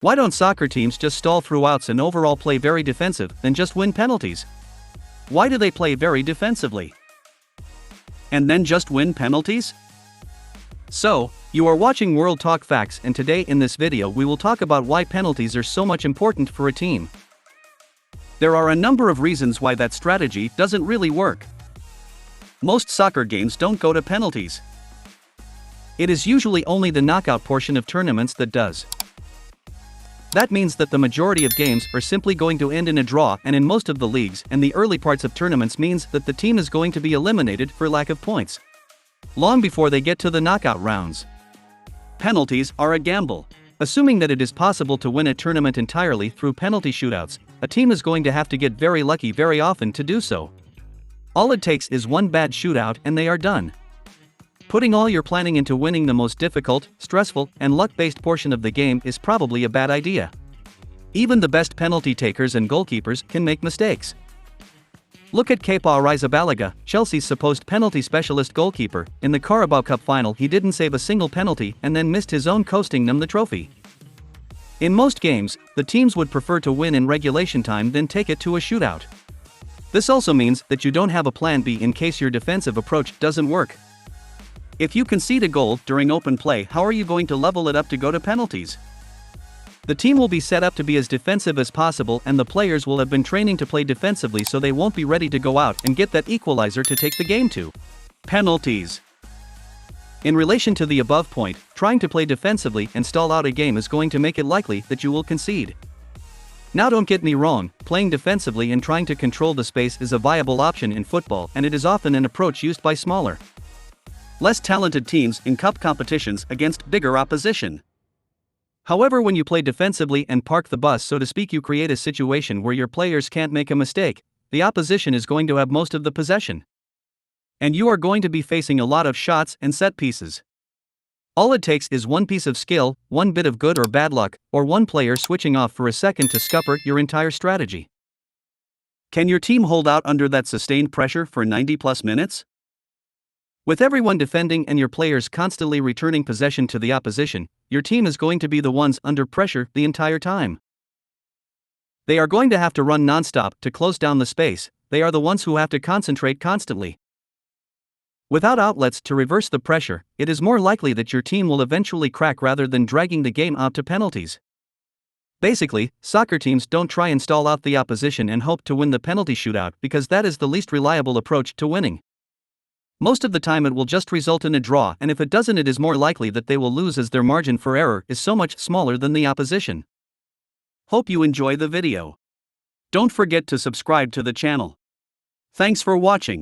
Why don't soccer teams just stall throughout and overall play very defensive than just win penalties? Why do they play very defensively and then just win penalties? So, you are watching World Talk Facts, and today in this video we will talk about why penalties are so much important for a team. There are a number of reasons why that strategy doesn't really work. Most soccer games don't go to penalties. It is usually only the knockout portion of tournaments that does. That means that the majority of games are simply going to end in a draw, and in most of the leagues and the early parts of tournaments means that the team is going to be eliminated for lack of points long before they get to the knockout rounds. Penalties are a gamble. Assuming that it is possible to win a tournament entirely through penalty shootouts, a team is going to have to get very lucky very often to do so. All it takes is one bad shootout and they are done. Putting all your planning into winning the most difficult, stressful, and luck-based portion of the game is probably a bad idea. Even the best penalty takers and goalkeepers can make mistakes. Look at Kepa Arrizabalaga, Chelsea's supposed penalty specialist goalkeeper. In the Carabao Cup final he didn't save a single penalty and then missed his own, costing them the trophy. In most games, the teams would prefer to win in regulation time than take it to a shootout. This also means that you don't have a plan B in case your defensive approach doesn't work. If you concede a goal during open play, how are you going to level it up to go to penalties? The team will be set up to be as defensive as possible, and the players will have been training to play defensively, so they won't be ready to go out and get that equalizer to take the game to penalties. In relation to the above point, trying to play defensively and stall out a game is going to make it likely that you will concede. Now don't get me wrong, playing defensively and trying to control the space is a viable option in football, and it is often an approach used by smaller, less talented teams in cup competitions against bigger opposition. However, when you play defensively and park the bus, so to speak, you create a situation where your players can't make a mistake. The opposition is going to have most of the possession, and you are going to be facing a lot of shots and set pieces. All it takes is one piece of skill, one bit of good or bad luck, or one player switching off for a second to scupper your entire strategy. Can your team hold out under that sustained pressure for 90+ minutes? With everyone defending and your players constantly returning possession to the opposition, your team is going to be the ones under pressure the entire time. They are going to have to run non-stop to close down the space. They are the ones who have to concentrate constantly. Without outlets to reverse the pressure, it is more likely that your team will eventually crack rather than dragging the game out to penalties. Basically, soccer teams don't try and stall out the opposition and hope to win the penalty shootout, because that is the least reliable approach to winning. Most of the time it will just result in a draw, and if it doesn't, it is more likely that they will lose, as their margin for error is so much smaller than the opposition. Hope you enjoy the video. Don't forget to subscribe to the channel. Thanks for watching.